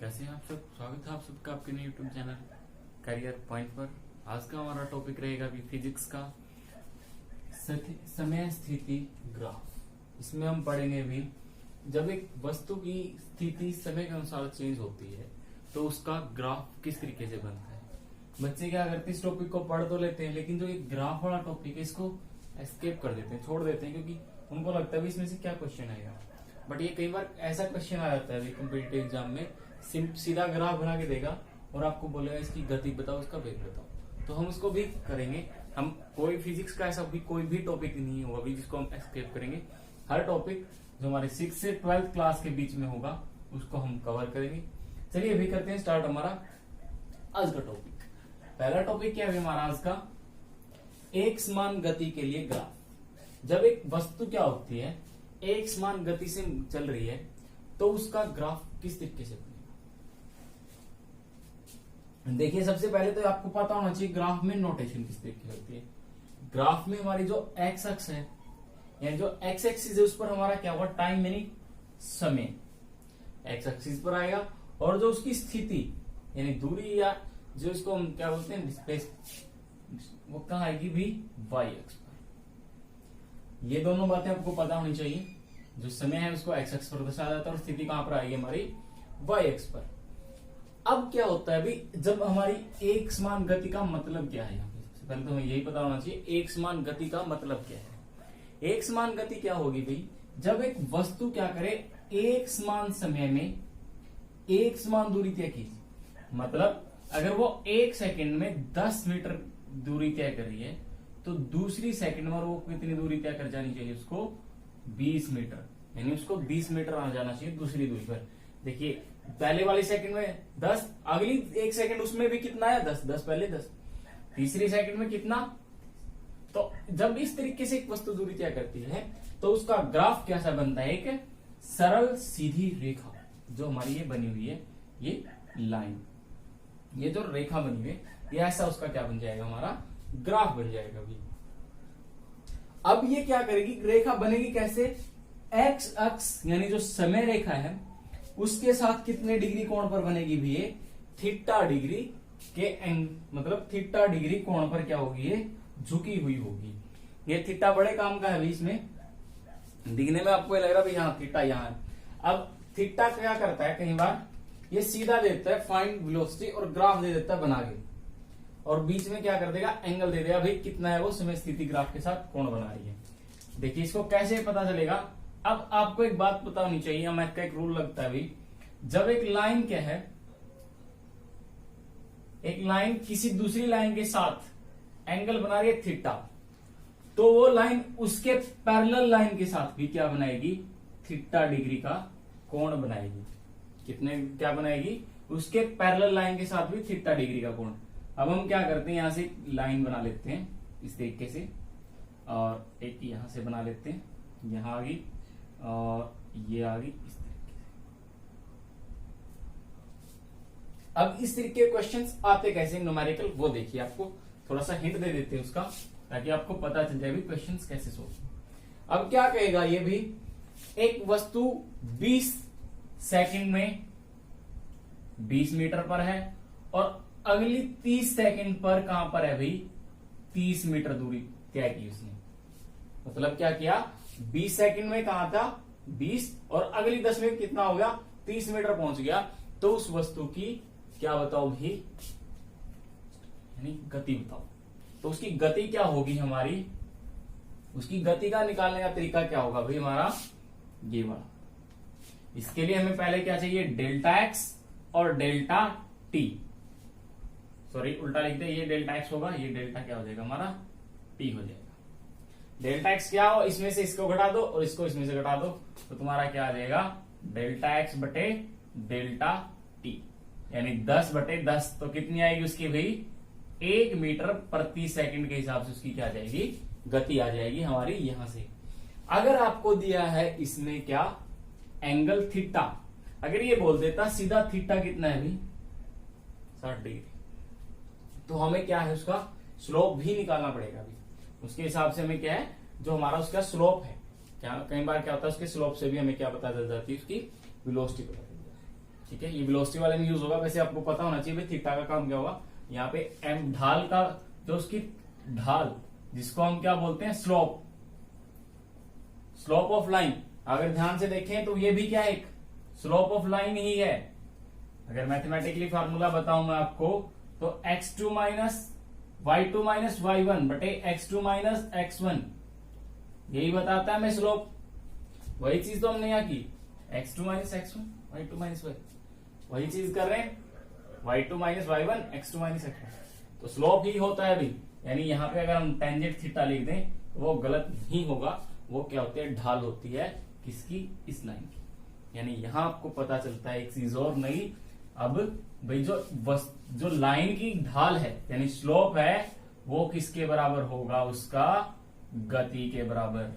कैसे हैं आप सब। स्वागत है आप सबका आपके नए यूट्यूब चैनल करियर पॉइंट पर। आज का हमारा टॉपिक रहेगा अभी फिजिक्स का समय स्थिति ग्राफ। इसमें हम पढ़ेंगे भी जब एक वस्तु की स्थिति समय के अनुसार चेंज होती है तो उसका ग्राफ किस तरीके से बनता है। बच्चे क्या करते हैं, इस टॉपिक को पढ़ तो लेते हैं लेकिन जो एक ग्राफ वाला टॉपिक है इसको एस्केप कर देते हैं, छोड़ देते हैं, क्योंकि उनको लगता है इसमें से क्या क्वेश्चन आएगा। बट ये कई बार ऐसा क्वेश्चन आ जाता है कॉम्पिटिटिव एग्जाम में, सीधा ग्राफ बना के देगा और आपको बोलेगा इसकी गति बताओ, उसका वेग बताओ। तो हम उसको भी करेंगे। हम कोई फिजिक्स का ऐसा भी कोई भी टॉपिक नहीं होगा अभी जिसको हम एस्केप करेंगे। हर टॉपिक जो हमारे 6 से 12th क्लास के बीच में होगा उसको हम कवर करेंगे। चलिए अभी करते हैं स्टार्ट हमारा आज का टॉपिक। पहला टॉपिक क्या है हमारा आज का, एक समान गति के लिए ग्राफ। जब एक वस्तु क्या होती है, एक समान गति से चल रही है तो उसका ग्राफ किस तरीके से बनेगा। देखिए सबसे पहले तो आपको पता होना चाहिए ग्राफ में नोटेशन किस तरीके से होती है। ग्राफ में हमारी जो एक्स अक्ष है यानी जो एक्स एक्सिस है उस पर हमारा क्या होगा, टाइम यानी समय एक्स एक्सिस पर आएगा, और जो उसकी स्थिति यानी दूरी या जो इसको हम क्या बोलते हैं स्पेस, वो कहां आएगी भी वाई अक्ष पर। ये दोनों बातें आपको पता होनी चाहिए। जो समय है उसको एक्स अक्ष पर दर्शाया जाता है और स्थिति कहां पर आएगी हमारी वाई अक्ष पर। अब क्या होता है अभी, जब हमारी एक समान गति का मतलब क्या है, यहाँ पे सबसे पहले तो हमें यही पता होना चाहिए एक समान गति का मतलब क्या है। एक समान गति क्या होगी भाई, जब एक वस्तु क्या करे, एक समान समय में एक समान दूरी तय कीजिए। मतलब अगर वो 1 सेकंड में 10 मीटर दूरी तय कर रही है तो दूसरी सेकंड में वो कितनी दूरी तय कर जानी चाहिए, उसको 20 मीटर, यानी उसको 20 मीटर आ जाना चाहिए दूसरी दूरी पर। देखिए पहले वाली सेकंड में 10, अगली 1 सेकंड उसमें भी कितना है 10, 10 पहले 10, तीसरी सेकंड में कितना। तो जब इस तरीके से एक वस्तु दूरी तय करती है तो उसका ग्राफ कैसा बनता है, एक सरल सीधी रेखा जो हमारी ये बनी हुई है, ये लाइन, ये जो रेखा बनी हुई है ये ऐसा उसका क्या बन जाएगा, हमारा ग्राफ बन जाएगा भी। अब ये क्या करेगी, रेखा बनेगी कैसे, एक्स अक्ष यानी जो समय रेखा है उसके साथ कितने डिग्री कोण पर बनेगी भी, ये थीटा डिग्री के मतलब थीटा डिग्री कोण पर क्या होगी, ये झुकी हुई होगी। ये थीटा बड़े काम का है भी, इसमें दिखने में आपको ये लग रहा है यहाँ थीटा यहाँ है। अब थीटा क्या करता है, कई बार ये सीधा देता है फाइंड वेलोसिटी और ग्राफ दे देता है बना के, और बीच में क्या कर देगा, एंगल दे देगा भाई कितना है वो समय स्थिति ग्राफ के साथ कोण बना रही है। देखिए इसको कैसे पता चलेगा। अब आपको एक बात पता होनी चाहिए, मैथ का एक रूल लगता है भाई, जब एक लाइन क्या है, एक लाइन किसी दूसरी लाइन के साथ एंगल बना रही है थीटा, तो वो लाइन उसके पैरेलल लाइन के साथ भी क्या बनाएगी, थीटा डिग्री का कोण बनाएगी। कितने क्या बनाएगी, उसके पैरेलल लाइन के साथ भी थीटा डिग्री का कोण। अब हम क्या करते हैं, यहां से लाइन बना लेते हैं इस तरीके से, और एक यहां से बना लेते हैं, यहां आ गई और ये आ गई इस तरीके से। अब इस तरीके के क्वेश्चंस आते कैसे न्यूमेरिकल, वो देखिए आपको थोड़ा सा हिंट दे देते हैं उसका, ताकि आपको पता चल जाए भी क्वेश्चंस कैसे सोल्व। अब क्या कहेगा ये भी, एक वस्तु 20 सेकंड में 20 मीटर पर है और अगली 30 सेकंड पर कहां पर है भाई, 30 मीटर दूरी तय की उसने। मतलब क्या किया, 20 सेकंड में कहां था 20 और अगली 10 में कितना हो गया, 30 मीटर पहुंच गया। तो उस वस्तु की क्या बताओ भी, यानी गति बताओ। तो उसकी गति क्या होगी हमारी, उसकी गति का निकालने का तरीका क्या होगा भाई हमारा, ये वाला। इसके लिए हमें पहले क्या चाहिए, डेल्टा एक्स और डेल्टा टी, सॉरी उल्टा लिख दे, ये डेल्टा एक्स होगा, ये डेल्टा क्या हो जाएगा हमारा टी हो जाएगा। डेल्टा एक्स क्या हो, इसमें से इसको घटा दो और इसको इसमें से घटा दो, तो तुम्हारा क्या आ जाएगा, डेल्टा एक्स बटे डेल्टा टी, यानी 10 बटे 10। तो कितनी आएगी उसकी भाई, 1 मीटर प्रति सेकंड के हिसाब से उसकी क्या आ जाएगी, गति आ जाएगी हमारी यहां से। अगर आपको दिया है इसमें क्या, एंगल थीटा, अगर ये बोल देता सीधा थीटा कितना है भाई 60 डिग्री, तो हमें क्या है उसका स्लोप भी निकालना पड़ेगा अभी। उसके हिसाब से हमें क्या है, जो हमारा उसका स्लोप है, क्या कई बार क्या होता है उसके स्लोप से भी हमें क्या पता चल जाती है, उसकी वेलोसिटी पता चल जाती है। ठीक है, ये वेलोसिटी वाले में यूज होगा। वैसे आपको पता होना चाहिए भाई थीटा का काम क्या होगा। यहाँ पे एम ढाल का जो उसकी ढाल, जिसको हम क्या बोलते हैं, स्लोप, स्लोप ऑफ लाइन। अगर ध्यान से देखें तो ये भी क्या है, एक स्लोप ऑफ लाइन ही है। अगर मैथमेटिकली फार्मूला बताऊं मैं आपको तो x2 minus y2 minus y1 बटे x2 माइनस x1, यही बताता है मैं स्लोप। वही चीज तो हमने यहां की, x2 minus x1 y2 minus y, वही चीज कर रहे हैं, y2 minus y1 x2 minus x1, तो स्लोप ही होता है अभी। यानी यहाँ पे अगर हम टेंजेंट थीटा लिख दें तो वो गलत नहीं होगा, वो क्या होती है, ढाल होती है किसकी, इस लाइन की। यानी यहां आपको पता चलता है एक चीज और नहीं, अब भाई जो लाइन की ढाल है यानी स्लोप है वो किसके बराबर होगा, उसका गति के बराबर।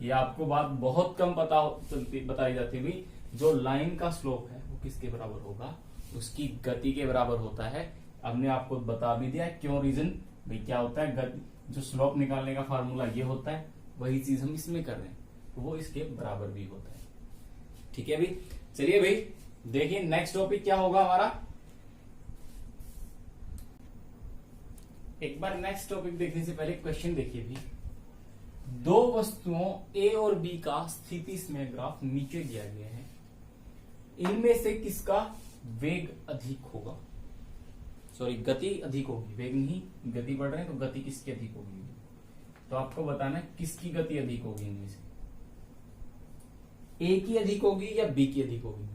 ये आपको बात बहुत कम बताई जाती है भी, जो लाइन का स्लोप है वो किसके बराबर होगा, उसकी गति के बराबर होता है। हमने आपको बता भी दिया क्यों, रीजन भाई क्या होता है, गति, जो स्लोप निकालने का फार्मूला ये होता है, वही चीज हम इसमें कर रहे हैं तो वो इसके बराबर भी होता है। ठीक है भाई, चलिए भाई देखिए नेक्स्ट टॉपिक क्या होगा हमारा। एक बार नेक्स्ट टॉपिक देखने से पहले क्वेश्चन देखिए भी, दो वस्तुओं ए और बी का स्थिति समय ग्राफ नीचे दिया गया है, इनमें से किसका वेग अधिक होगा, सॉरी गति अधिक होगी, वेग नहीं, गति बढ़ रहे हैं तो गति किसकी अधिक होगी। तो आपको बताना है किसकी गति अधिक होगी इनमें से, ए की अधिक होगी या बी की अधिक होगी।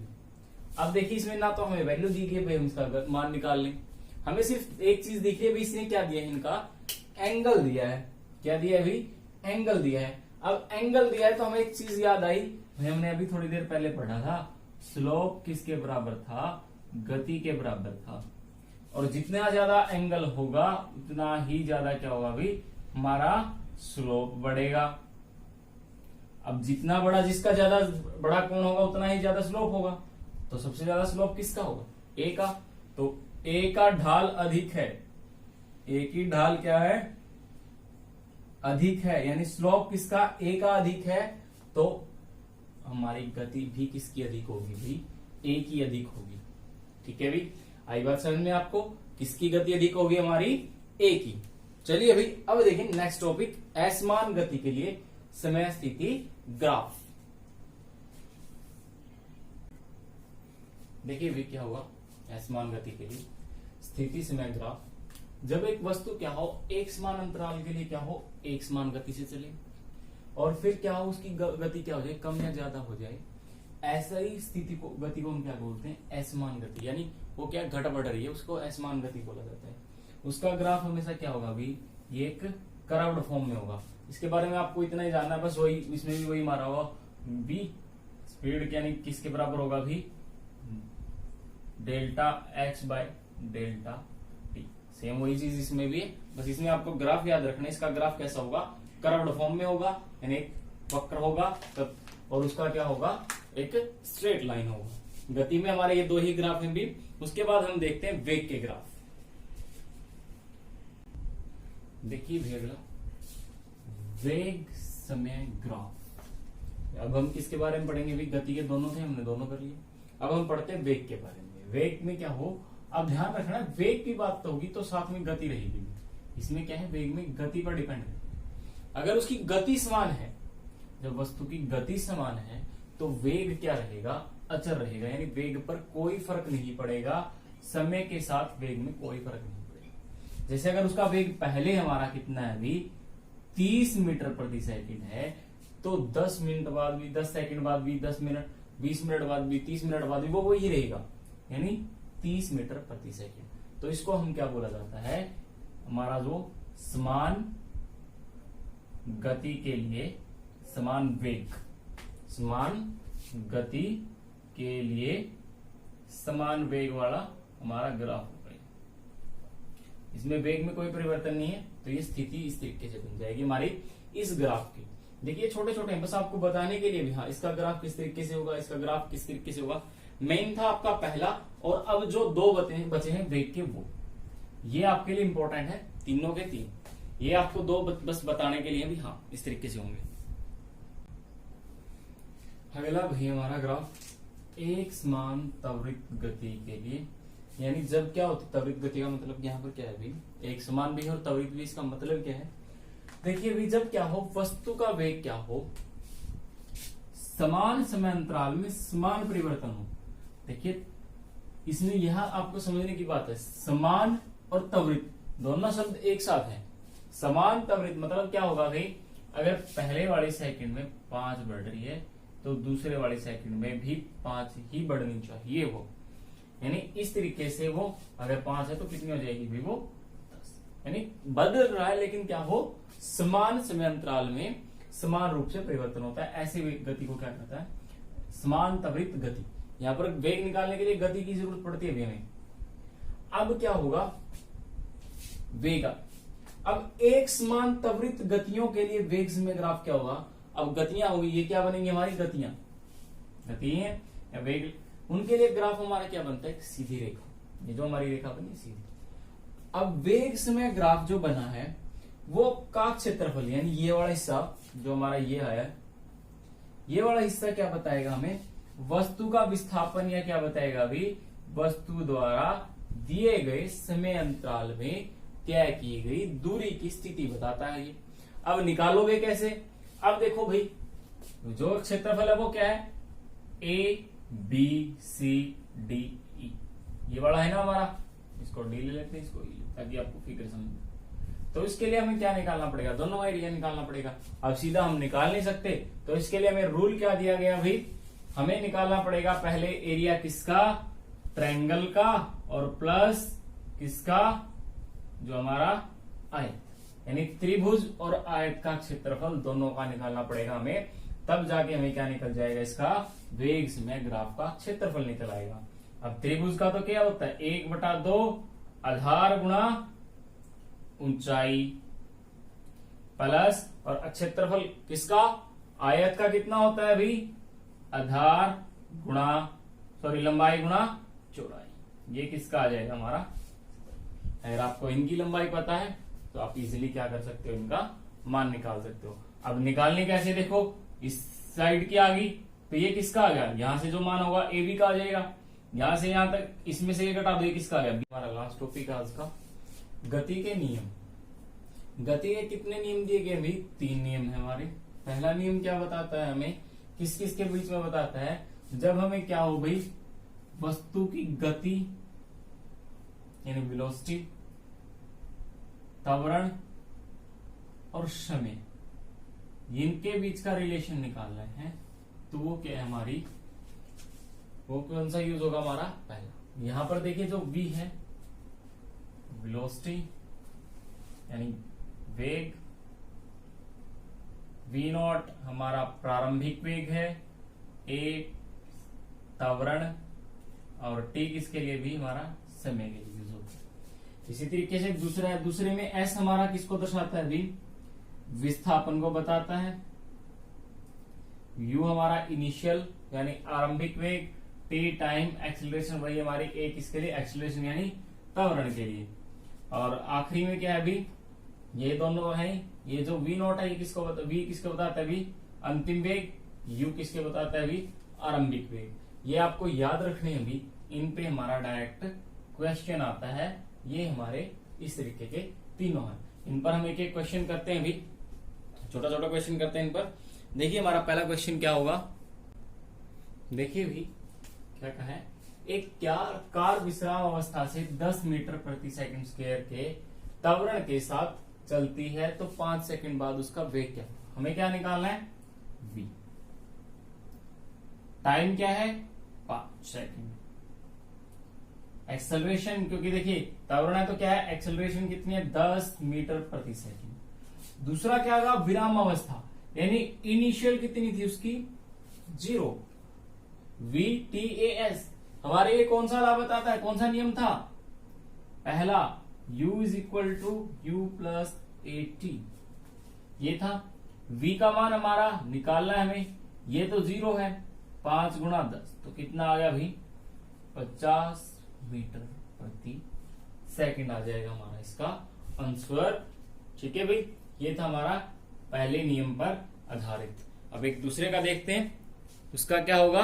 अब देखिए इसमें ना तो हमें वैल्यू दी गई भाई हम इसका मान निकाल लें, हमें सिर्फ एक चीज दिख रही है भाई, इसने क्या दिया है, इनका एंगल दिया है। क्या दिया है भाई, एंगल दिया है। अब एंगल दिया है तो हमें एक चीज याद आई भाई, हमने अभी थोड़ी देर पहले पढ़ा था, स्लोप किसके बराबर था, गति के बराबर था। और जितना ज्यादा एंगल होगा उतना ही ज्यादा क्या होगा भाई, हमारा स्लोप बढ़ेगा। अब जितना बड़ा, जिसका ज्यादा बड़ा कोण होगा उतना ही ज्यादा स्लोप होगा, तो सबसे ज्यादा स्लोप किसका होगा, ए का। तो ए का ढाल अधिक है, ए की ढाल क्या है, अधिक है, यानी स्लोप किसका, ए का अधिक है, तो हमारी गति भी किसकी अधिक होगी भाई, ए की अधिक होगी। ठीक है भाई, आई बात समझ में आपको, किसकी गति अधिक होगी, हमारी ए की। चलिए अभी अब देखिए नेक्स्ट टॉपिक, असमान गति के लिए समय स्थिति ग्राफ। देखिए भी क्या हुआ, असमान गति के लिए स्थिति समय ग्राफ, जब एक वस्तु क्या हो, एक समान अंतराल के लिए क्या हो, एक समान गति से चले, और फिर क्या हो, उसकी गति क्या हो जाए, कम या ज्यादा हो जाए, ऐसा ही स्थिति को, गति को हम क्या बोलते हैं, असमान गति। यानी वो क्या घट बढ़ रही है, उसको असमान गति बोला जाता है। उसका ग्राफ हमेशा क्या होगा भी, ये एक कर्व्ड फॉर्म में होगा। इसके बारे में आपको इतना ही जानना है बस, वही इसमें भी वही मारा होगा, बी स्पीड यानी किसके बराबर होगा भी, delta x by delta T. Same वही चीज इसमें भी है, बस इसमें आपको ग्राफ याद रखना है। इसका ग्राफ कैसा होगा, कर्व्ड फॉर्म में होगा, यानी एक वक्र होगा तब, और उसका क्या होगा, एक स्ट्रेट लाइन होगा। गति में हमारे ये दो ही ग्राफ हैं भी। उसके बाद हम देखते हैं वेग के ग्राफ। देखिए भैया अगला, वेग समय ग्राफ। अब हम किसके बारे में पढ़ेंगे भी, गति के दोनों थे, हमने दोनों कर लिए। अब हम पढ़ते हैं वेग के बारे में। वेग में क्या हो, अब ध्यान रखना, वेग की बात तो होगी तो साथ में गति रहेगी। इसमें क्या है, वेग में गति पर डिपेंड है। अगर उसकी गति समान है, जब वस्तु की गति समान है तो वेग क्या रहेगा, अचर रहेगा, यानी वेग पर कोई फर्क नहीं पड़ेगा। समय के साथ वेग में कोई फर्क नहीं पड़ेगा। जैसे अगर उसका वेग पहले हमारा कितना है अभी 30 मीटर प्रति सेकंड है, तो 10 मिनट बाद भी, 10 सेकंड बाद भी, 10 मिनट, 20 मिनट बाद भी, 30 मिनट बाद भी वो वही रहेगा, यानी 30 मीटर प्रति सेकंड। तो इसको हम क्या बोला जाता है, हमारा जो समान गति के लिए समान वेग, समान गति के लिए समान वेग वाला हमारा ग्राफ होगा। इसमें वेग में कोई परिवर्तन नहीं है, तो ये स्थिति इस तरीके से बन जाएगी हमारी इस ग्राफ की। देखिए छोटे छोटे हैं, बस आपको बताने के लिए भी, हाँ इसका ग्राफ किस तरीके से होगा, इसका ग्राफ किस तरीके से होगा। मेन था आपका पहला, और अब जो दो बचे हैं वेग के, वो ये आपके लिए इंपॉर्टेंट है, तीनों के तीन। ये आपको दो बस बताने के लिए भी, हाँ इस तरीके से होंगे। अगला भाई हमारा ग्राफ एक समान त्वरित गति के लिए, यानी जब क्या होती त्वरित गति का मतलब यहाँ पर क्या है भाई, एक समान भी है और त्वरित भी, इसका मतलब क्या है, देखिए भाई जब क्या हो, वस्तु का वेग क्या हो, समान समय अंतराल में समान परिवर्तन हो। देखिए इसमें यहां आपको समझने की बात है, समान और त्वरित दोनों शब्द एक साथ हैं। समान त्वरित मतलब क्या होगा भाई, अगर पहले वाले सेकंड में 5 बढ़ रही है तो दूसरे वाले सेकंड में भी 5 ही बढ़नी चाहिए वो, यानी इस तरीके से वो अगर 5 है तो कितनी हो जाएगी भाई, वो 10, यानी बदल रहा है लेकिन क्या हो, समान समय अंतराल में समान रूप से परिवर्तन होता है। ऐसी गति को क्या कहता है, समान त्वरित गति। यहां पर वेग निकालने के लिए गति की जरूरत पड़ती है अभी हमें। अब क्या होगा, वेग, अब एक समान त्वरित गतियों के लिए वेग समय ग्राफ क्या होगा, अब गतियां होगी, ये क्या बनेंगी हमारी गतियां, गति है या वेग, उनके लिए ग्राफ हमारा क्या बनता है, सीधी रेखा। ये जो हमारी रेखा बनी सीधी। अब वेग समय ग्राफ जो बना है वो का क्षेत्रफल, यानी ये वाला हिस्सा जो हमारा ये है, ये वाला हिस्सा क्या बताएगा हमें, वस्तु का विस्थापन, या क्या बताएगा अभी, वस्तु द्वारा दिए गए समय अंतराल में तय की गई दूरी की स्थिति बताता है ये। अब निकालोगे कैसे, अब देखो भाई जो क्षेत्रफल है वो क्या है, A B C D E, ये वाला है ना हमारा, इसको डी ले लेते हैं, इसको ई, ताकि आपको फिगर समझ। तो इसके लिए हमें क्या निकालना पड़ेगा, दोनों एरिया निकालना पड़ेगा। अब सीधा हम निकाल नहीं सकते, तो इसके लिए हमें रूल क्या दिया गया भाई, हमें निकालना पड़ेगा पहले एरिया किसका, ट्रायंगल का, और प्लस किसका, जो हमारा आयत, यानी त्रिभुज और आयत का क्षेत्रफल दोनों का निकालना पड़ेगा हमें, तब जाके हमें क्या निकल जाएगा, इसका वेग समय ग्राफ का क्षेत्रफल निकल आएगा। अब त्रिभुज का तो क्या होता है, 1/2 आधार गुणा ऊंचाई प्लस, और क्षेत्रफल किसका, आयत का कितना होता है अभी, आधार गुणा लंबाई गुणा चौड़ाई। ये किसका आ जाएगा हमारा, अगर आपको इनकी लंबाई पता है तो आप इजीली क्या कर सकते हो, इनका मान निकाल सकते हो। अब निकालने कैसे, देखो इस साइड की आ गई तो ये किसका आ गया, यहां से जो मान होगा ए बी का आ जाएगा, यहां से यहां तक, इसमें से ये घटा दो, ये किसका आ गया, हमारा लास्ट टॉपिक है आज का, गति के नियम। गति के कितने नियम दिए गए भाई, 3 नियम है हमारे। पहला नियम क्या बताता है हमें, किस किस के बीच में बताता है, जब हमें क्या हो भाई, वस्तु की गति यानी वेलोसिटी, त्वरण और समय, इनके बीच का रिलेशन निकालना है, तो वो क्या है हमारी, वो कौन सा यूज होगा हमारा, पहला। यहां पर देखिए जो v है, वेलोसिटी यानी वेग, v0 हमारा प्रारंभिक वेग है, a त्वरण, और t किसके लिए भी, हमारा समय के लिए यूज होता है। इसी तरीके से दूसरे में s हमारा किसको दर्शाता है अभी, विस्थापन को बताता है, u हमारा इनिशियल यानी आरंभिक वेग, t टाइम एक्सीलरेशन, वही हमारी a किसके लिए, एक्सीलरेशन यानी त्वरण के लिए, और आखिरी में क्या है अभी, ये दोनों है, ये जो v0 है ये किसको v किसको बताता है अभी, अंतिम वेग, u किसके बताता है अभी, आरंभिक वेग। ये आपको याद रखने हैं अभी, इन पे हमारा डायरेक्ट क्वेश्चन आता है। ये हमारे इस तरीके के तीनों हैं, इन पर हम एक एक क्वेश्चन करते हैं अभी, छोटा छोटा क्वेश्चन करते हैं इन पर। देखिए हमारा पहला क्वेश्चन क्या होगा, देखिए भी क्या कहा है, एक कार विश्राम अवस्था से 10 मीटर प्रति सेकंड स्क्वायर के त्वरण के साथ चलती है तो 5 सेकंड बाद उसका वेग क्या, हमें क्या निकालना है, v। टाइम क्या है, 5 सेकंड। एक्सेलरेशन, क्योंकि देखिए त्वरण है तो क्या है, एक्सेलरेशन कितनी है, 10 मीटर प्रति सेकंड। दूसरा क्या होगा, विराम अवस्था, यानी इनिशियल कितनी थी उसकी, 0, VTAS। हमारे ये कौन सा ला बताता है, कौन सा नियम था, पहला, U = U + AT, ये था। V का मान हमारा निकालना है हमें, ये तो 0 है, 5 × 10 तो कितना आ गया भाई, 50 मीटर प्रति सेकंड आ जाएगा हमारा इसका आंसर। ठीक है भाई, ये था हमारा पहले नियम पर आधारित। अब एक दूसरे का देखते हैं, उसका क्या होगा,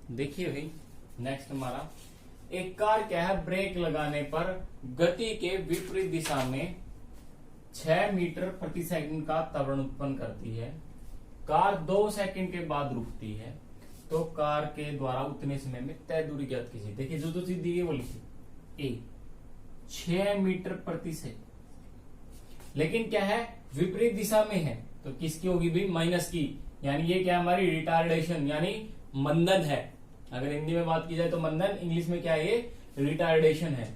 देखिए भाई नेक्स्ट हमारा, एक कार क्या है ब्रेक लगाने पर गति के विपरीत दिशा में 6 मीटर प्रति सेकंड का त्वरण उत्पन्न करती है। कार 2 सेकंड के बाद रुकती है, तो कार के द्वारा उतने समय में तय दूरी ज्ञात कीजिए। देखिए जो चीज दी है वो लिखिए, ए 6 मीटर प्रति सेकंड, लेकिन क्या है विपरीत दिशा में है, तो किसकी होगी भाई, माइनस की, यानी ये क्या हमारी रिटार्डेशन यानी मंदन है। अगर हिंदी में बात की जाए तो मंदन, इंग्लिश में क्या है ये रिटार्डेशन है।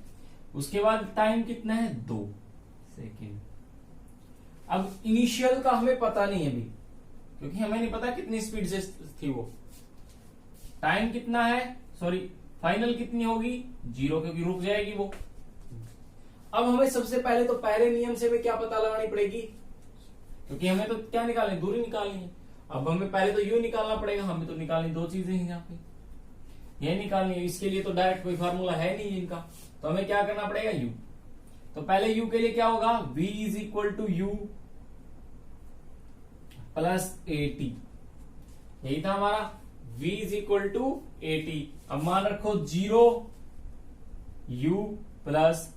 उसके बाद टाइम कितना है 2 सेकेंड। अब इनिशियल का हमें पता नहीं है अभी, क्योंकि हमें नहीं पता कितनी स्पीड से थी वो। टाइम कितना है, सॉरी फाइनल कितनी होगी 0, क्योंकि रुक जाएगी वो। अब हमें सबसे पहले तो पहले नियम से हमें क्या पता लगानी पड़ेगी, क्योंकि हमें तो क्या निकालनी, दूरी निकालनी है। अब हमें पहले तो यू निकालना पड़ेगा, हमें तो निकालनी 2 चीजें हैं यहाँ पे, ये निकालनी है। इसके लिए तो डायरेक्ट कोई फार्मूला है नहीं इनका, तो हमें क्या करना पड़ेगा यू। तो पहले यू के लिए क्या होगा, v is equal to u plus at, यही था हमारा v is equal to at. अब मान रखो 0 u प्लस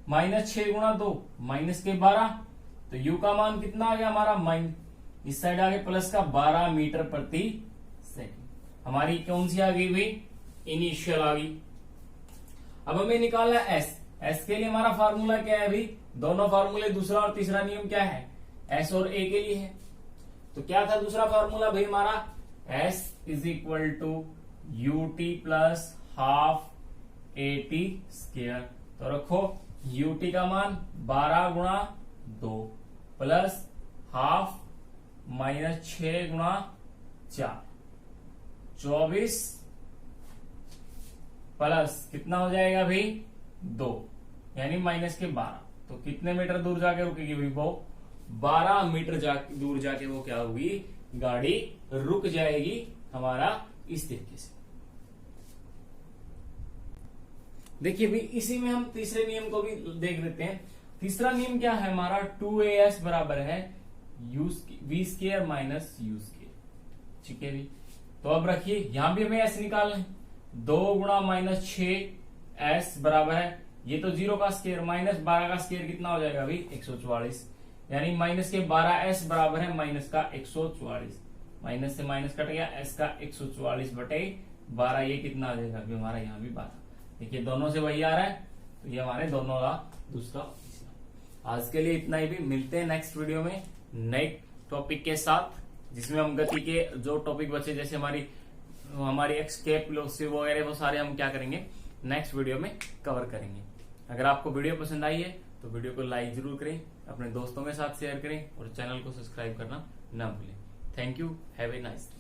माइनस 6 गुणा 2 माइनस के 12, तो u का मान कितना आ गया हमारा इस साइड आ गया प्लस का 12 मीटर प्रति सेकंड। हमारी कौन सी आ गई भाई, इनिशियल आ गई। अब हमें निकालना है s के लिए हमारा फार्मूला क्या है भाई, दोनों फार्मूले दूसरा और तीसरा नियम क्या है, s और a के लिए है। तो क्या था दूसरा फार्मूला भाई हमारा, s is equal to u t plus half a t square. तो रखो ut का मान 12 गुणा 2 प्लस हाफ माइनस 6 गुणा 4 24 प्लस कितना हो जाएगा भाई 2, यानी माइनस के 12। तो कितने मीटर दूर जाके रुकेगी भाई वो, 12 मीटर दूर जाके वो क्या होगी, गाड़ी रुक जाएगी हमारा इस तरीके से। देखिए भाई इसी में हम तीसरे नियम को भी देख लेते हैं। तीसरा नियम क्या है हमारा, 2as बराबर है v square minus u square. ठीक है भाई, तो अब रखिए यहां भी हमें s निकालना है, 2 गुणा माइनस 6 s बराबर है, ये तो 0 का स्क्वायर माइनस 12 का स्क्वायर कितना हो जाएगा भाई 144, यानी माइनस के 12s बराबर है माइनस का 144, माइनस से माइनस कट गया, s का 144 बटे 12, ये कितना आ जाएगा अभी हमारा यहाँ भी 12। देखिए दोनों से वही आ रहा है, तो ये हमारे दोनों का दूसरा तीसरा। आज के लिए इतना ही, भी मिलते हैं नेक्स्ट वीडियो में नए टॉपिक के साथ, जिसमें हम गति के जो टॉपिक बचे जैसे हमारी एस्केप वेलोसिटी वगैरह वो सारे हम क्या करेंगे नेक्स्ट वीडियो में कवर करेंगे। अगर आपको वीडियो पसंद आई है तो वीडियो को लाइक जरूर करें, अपने दोस्तों के साथ शेयर करें और चैनल को सब्सक्राइब करना ना भूलें। Thank you, have a nice day.